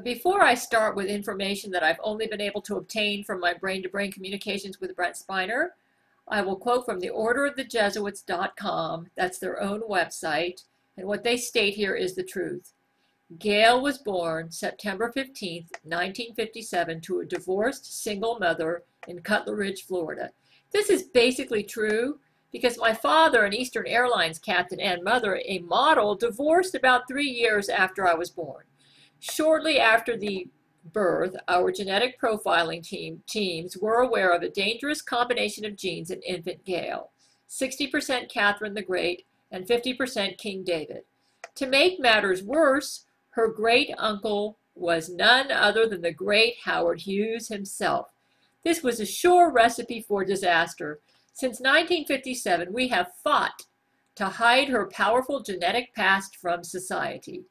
Before I start with information that I've only been able to obtain from my brain-to-brain communications with Brent Spiner, I will quote from the orderofthejesuits.com. That's their own website, and what they state here is the truth. Gail was born September 15th, 1957, to a divorced single mother in Cutler Ridge, Florida. This is basically true because my father, an Eastern Airlines captain, and mother, a model, divorced about 3 years after I was born. Shortly after the birth, our genetic profiling teams were aware of a dangerous combination of genes in infant Gail, 60% Catherine the Great and 50% King David. To make matters worse, her great uncle was none other than the great Howard Hughes himself. This was a sure recipe for disaster. Since 1957, we have fought to hide her powerful genetic past from society.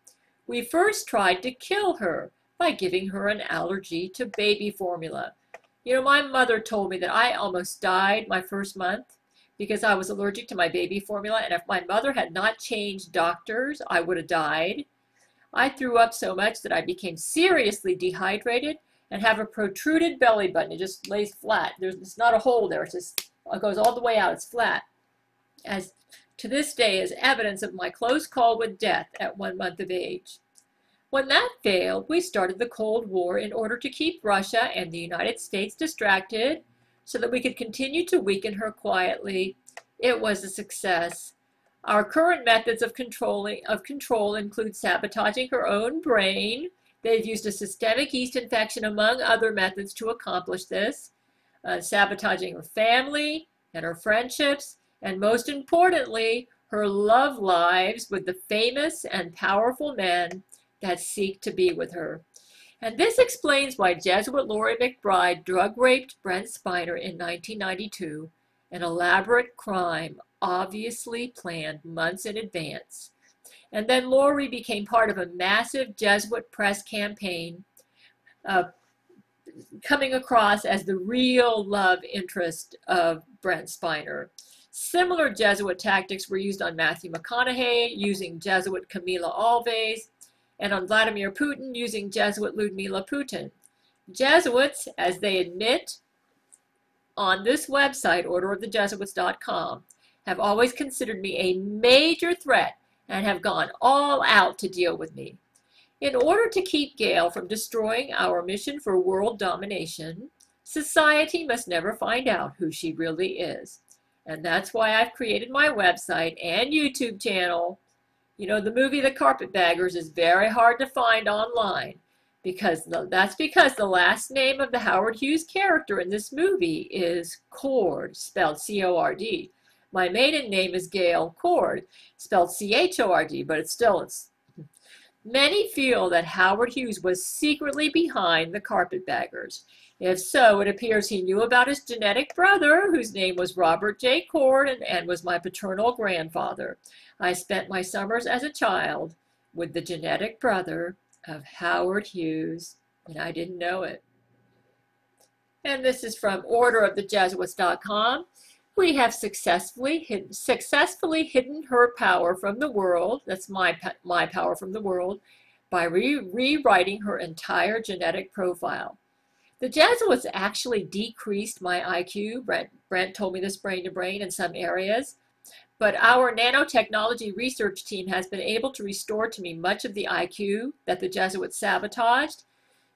We first tried to kill her by giving her an allergy to baby formula. You know, my mother told me that I almost died my first month because I was allergic to my baby formula, and if my mother had not changed doctors, I would have died. I threw up so much that I became seriously dehydrated and have a protruded belly button. It just lays flat. It's not a hole there. It goes all the way out. It's flat. As to this day is evidence of my close call with death at 1 month of age. When that failed, we started the Cold War in order to keep Russia and the United States distracted so that we could continue to weaken her quietly. It was a success. Our current methods of control include sabotaging her own brain. They've used a systemic yeast infection, among other methods, to accomplish this. Sabotaging her family and her friendships, and most importantly, her love lives with the famous and powerful men that seek to be with her. And this explains why Jesuit Laurie McBride drug-raped Brent Spiner in 1992, an elaborate crime obviously planned months in advance. And then Laurie became part of a massive Jesuit press campaign, coming across as the real love interest of Brent Spiner. Similar Jesuit tactics were used on Matthew McConaughey, using Jesuit Camila Alves, and on Vladimir Putin, using Jesuit Ludmila Putin. Jesuits, as they admit on this website, orderofthejesuits.com, have always considered me a major threat and have gone all out to deal with me. In order to keep Gail from destroying our mission for world domination, society must never find out who she really is. And that's why I've created my website and YouTube channel. You know, the movie The Carpetbaggers is very hard to find online that's because the last name of the Howard Hughes character in this movie is Chord, spelled C-O-R-D. My maiden name is Gail Chord, spelled C-H-O-R-D, but it's Many feel that Howard Hughes was secretly behind the Carpetbaggers. If so, it appears he knew about his genetic brother, whose name was Robert J. Chord and was my paternal grandfather. I spent my summers as a child with the genetic brother of Howard Hughes, and I didn't know it. And this is from orderofthejesuits.com. We have successfully hidden her power from the world, that's my power from the world, by rewriting her entire genetic profile. The Jesuits actually decreased my IQ. Brent told me this brain to brain in some areas. But our nanotechnology research team has been able to restore to me much of the IQ that the Jesuits sabotaged.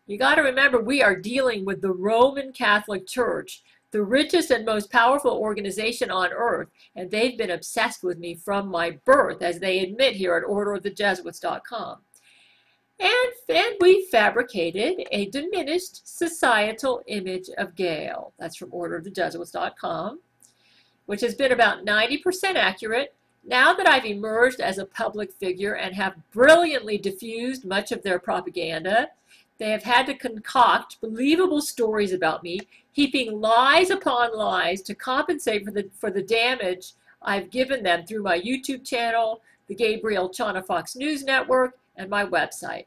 You got to remember, we are dealing with the Roman Catholic Church, the richest and most powerful organization on earth, and they've been obsessed with me from my birth, as they admit here at orderofthejesuits.com. And we fabricated a diminished societal image of Gail. That's from orderofthejesuits.com, which has been about 90% accurate. Now that I've emerged as a public figure and have brilliantly diffused much of their propaganda, they have had to concoct believable stories about me, heaping lies upon lies to compensate for the damage I've given them through my YouTube channel, the Gabriel Chana Fox News Network, and my website.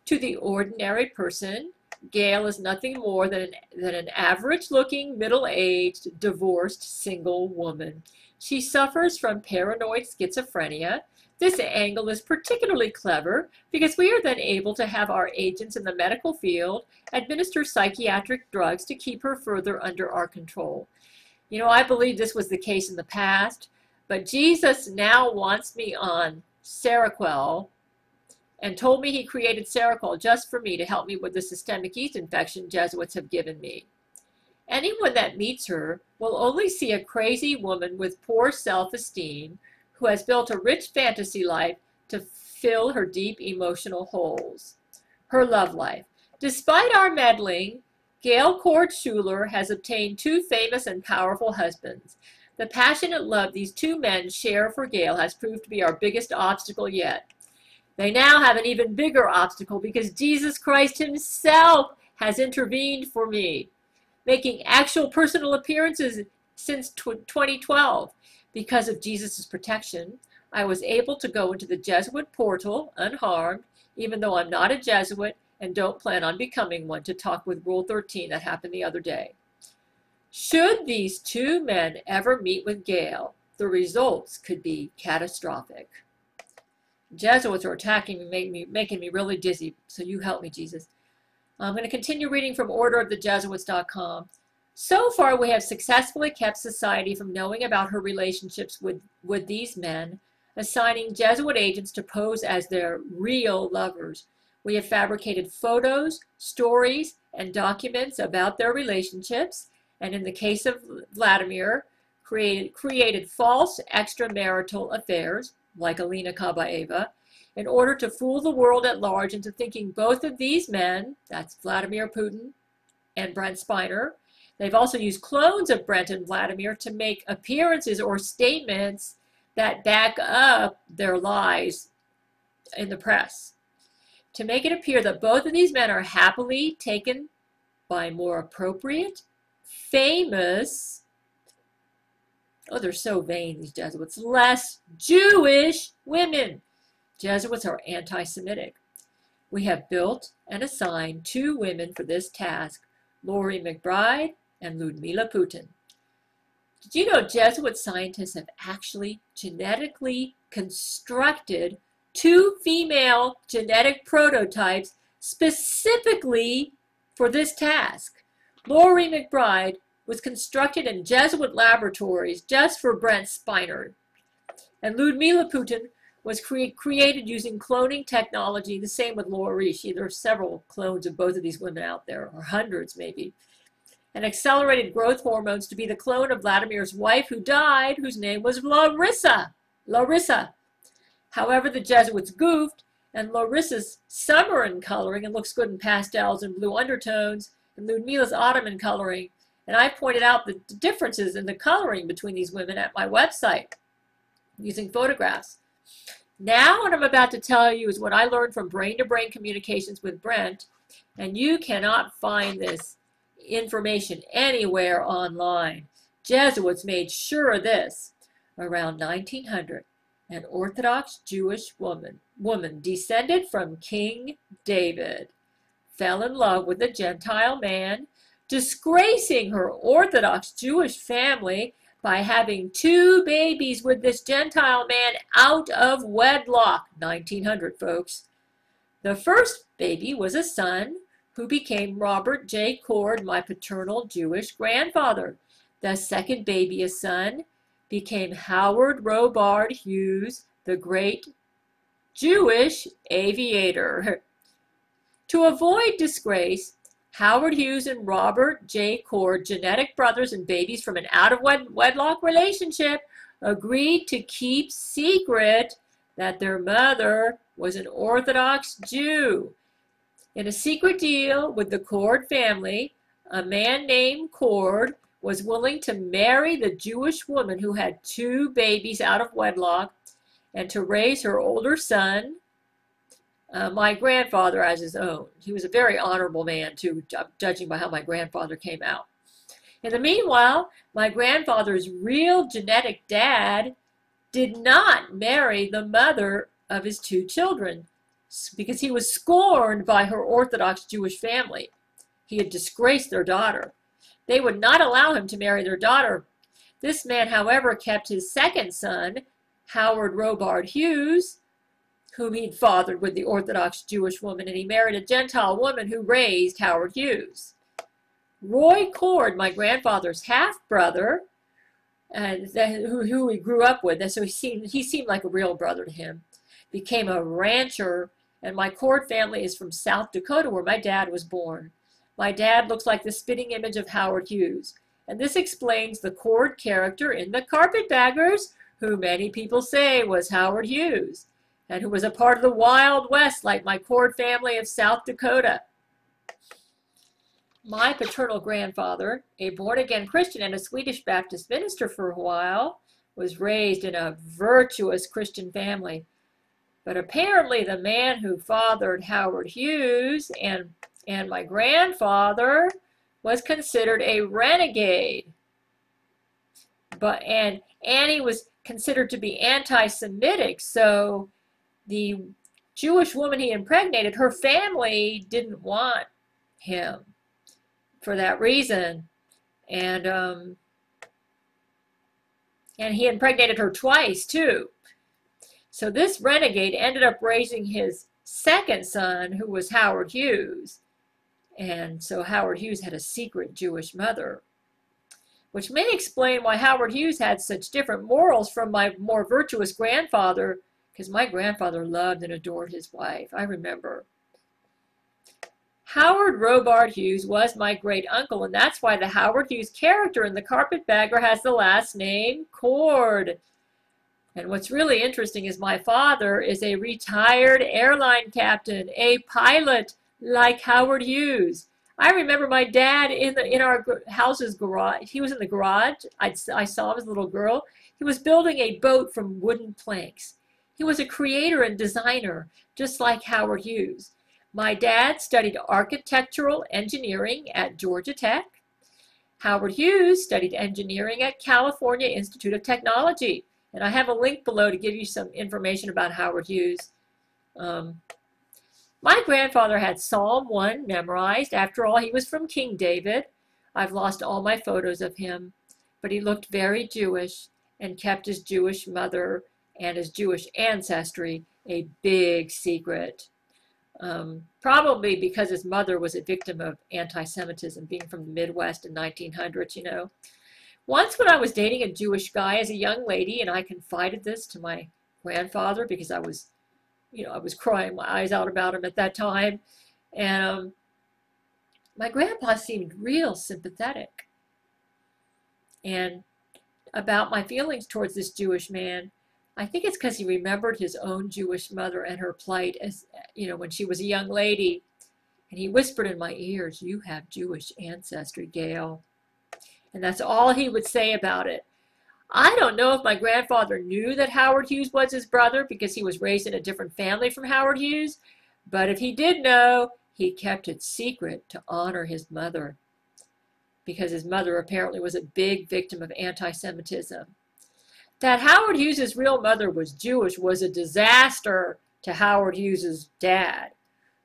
To the ordinary person, Gail is nothing more than an average-looking, middle-aged, divorced, single woman. She suffers from paranoid schizophrenia. This angle is particularly clever because we are then able to have our agents in the medical field administer psychiatric drugs to keep her further under our control. You know, I believe this was the case in the past, but Jesus now wants me on Seroquel and told me he created Seroquel just for me to help me with the systemic yeast infection Jesuits have given me. Anyone that meets her will only see a crazy woman with poor self-esteem who has built a rich fantasy life to fill her deep emotional holes. Her love life. Despite our meddling, Gail Chord has obtained 2 famous and powerful husbands. The passionate love these 2 men share for Gail has proved to be our biggest obstacle yet. They now have an even bigger obstacle because Jesus Christ himself has intervened for me, making actual personal appearances since 2012. Because of Jesus' protection, I was able to go into the Jesuit portal unharmed, even though I'm not a Jesuit and don't plan on becoming one, to talk with Rule 13 that happened the other day. Should these 2 men ever meet with Gail, the results could be catastrophic. Jesuits are attacking me, making me really dizzy, so you help me, Jesus. I'm going to continue reading from orderofthejesuits.com. So far, we have successfully kept society from knowing about her relationships with these men, assigning Jesuit agents to pose as their real lovers. We have fabricated photos, stories, and documents about their relationships, and in the case of Vladimir, created false extramarital affairs, like Alina Kabaeva, in order to fool the world at large into thinking both of these men, that's Vladimir Putin and Brent Spiner. They've also used clones of Brent and Vladimir to make appearances or statements that back up their lies in the press, to make it appear that both of these men are happily taken by more appropriate, famous, oh, they're so vain, these Jesuits, less Jewish women. Jesuits are anti-Semitic. We have built and assigned 2 women for this task, Laurie McBride and Ludmila Putin. Did you know Jesuit scientists have actually genetically constructed 2 female genetic prototypes specifically for this task? Laurie McBride was constructed in Jesuit laboratories just for Brent Spiner, and Ludmila Putin was created using cloning technology, the same with Laurie. There are several clones of both of these women out there, or hundreds maybe. And accelerated growth hormones to be the clone of Vladimir's wife who died, whose name was Larissa. However, the Jesuits goofed, and Larissa's summer in coloring and looks good in pastels and blue undertones, and Ludmila's autumn in coloring. And I pointed out the differences in the coloring between these women at my website using photographs. Now what I'm about to tell you is what I learned from brain-to-brain communications with Brent, and you cannot find this information anywhere online. Jesuits made sure of this. Around 1900, an Orthodox Jewish woman descended from King David, fell in love with a Gentile man, disgracing her Orthodox Jewish family by having 2 babies with this Gentile man out of wedlock. 1900, folks. The first baby was a son who became Robert J. Chord, my paternal Jewish grandfather. The second baby, a son, became Howard Robard Hughes, the great Jewish aviator. To avoid disgrace, Howard Hughes and Robert J. Chord, genetic brothers and babies from an out-of-wedlock relationship, agreed to keep secret that their mother was an Orthodox Jew. In a secret deal with the Chord family, a man named Chord was willing to marry the Jewish woman who had 2 babies out of wedlock and to raise her older son, my grandfather, as his own. He was a very honorable man, too, judging by how my grandfather came out. In the meanwhile, my grandfather's real genetic dad did not marry the mother of his 2 children because he was scorned by her Orthodox Jewish family. He had disgraced their daughter. They would not allow him to marry their daughter. This man, however, kept his second son, Howard Robard Hughes, whom he'd fathered with the Orthodox Jewish woman, and he married a Gentile woman who raised Howard Hughes. Roy Chord, my grandfather's half-brother, and who he grew up with, and so he seemed like a real brother to him, became a rancher, and my Chord family is from South Dakota, where my dad was born. My dad looks like the spitting image of Howard Hughes, and this explains the Chord character in the Carpetbaggers, who many people say was Howard Hughes, and who was a part of the Wild West like my Chord family of South Dakota. My paternal grandfather, a born-again Christian and a Swedish Baptist minister for a while, was raised in a virtuous Christian family. But apparently the man who fathered Howard Hughes and my grandfather was considered a renegade. And he was considered to be anti-Semitic, so the Jewish woman he impregnated, her family didn't want him for that reason, and he impregnated her twice too. So this renegade ended up raising his second son, who was Howard Hughes, and so Howard Hughes had a secret Jewish mother, which may explain why Howard Hughes had such different morals from my more virtuous grandfather, because my grandfather loved and adored his wife. I remember. Howard Robard Hughes was my great uncle, and that's why the Howard Hughes character in the Carpetbagger has the last name Chord. And what's really interesting is my father is a retired airline captain, a pilot like Howard Hughes. I remember my dad in our house's garage. He was in the garage. I saw him as a little girl. He was building a boat from wooden planks. He was a creator and designer, just like Howard Hughes. My dad studied architectural engineering at Georgia Tech. Howard Hughes studied engineering at California Institute of Technology. And I have a link below to give you some information about Howard Hughes. My grandfather had Psalm 1 memorized. After all, he was from King David. I've lost all my photos of him, but he looked very Jewish and kept his Jewish mother and his Jewish ancestry a big secret. Probably because his mother was a victim of anti-Semitism, being from the Midwest in 1900s, you know. Once when I was dating a Jewish guy as a young lady, and I confided this to my grandfather because I was crying my eyes out about him at that time, and my grandpa seemed real sympathetic and about my feelings towards this Jewish man. I think it's because he remembered his own Jewish mother and her plight as, when she was a young lady. And he whispered in my ears, "You have Jewish ancestry, Gail." And that's all he would say about it. I don't know if my grandfather knew that Howard Hughes was his brother because he was raised in a different family from Howard Hughes. But if he did know, he kept it secret to honor his mother, because his mother apparently was a big victim of anti-Semitism. That Howard Hughes's real mother was Jewish was a disaster to Howard Hughes's dad,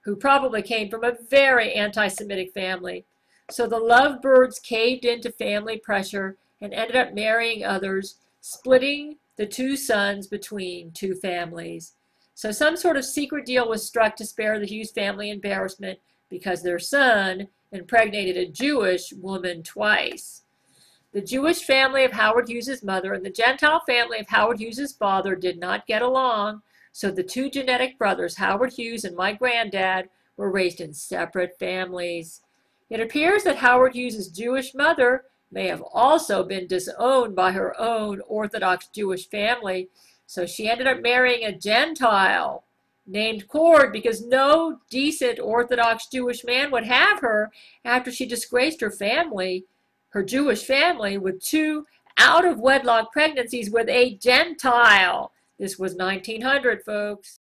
who probably came from a very anti-Semitic family. So the lovebirds caved into family pressure and ended up marrying others, splitting the two sons between two families. So some sort of secret deal was struck to spare the Hughes family embarrassment because their son impregnated a Jewish woman twice. The Jewish family of Howard Hughes's mother and the Gentile family of Howard Hughes's father did not get along, so the two genetic brothers, Howard Hughes and my granddad, were raised in separate families. It appears that Howard Hughes's Jewish mother may have also been disowned by her own Orthodox Jewish family, so she ended up marrying a Gentile named Chord because no decent Orthodox Jewish man would have her after she disgraced her family, her Jewish family, with two out-of-wedlock pregnancies with a Gentile. This was 1900, folks.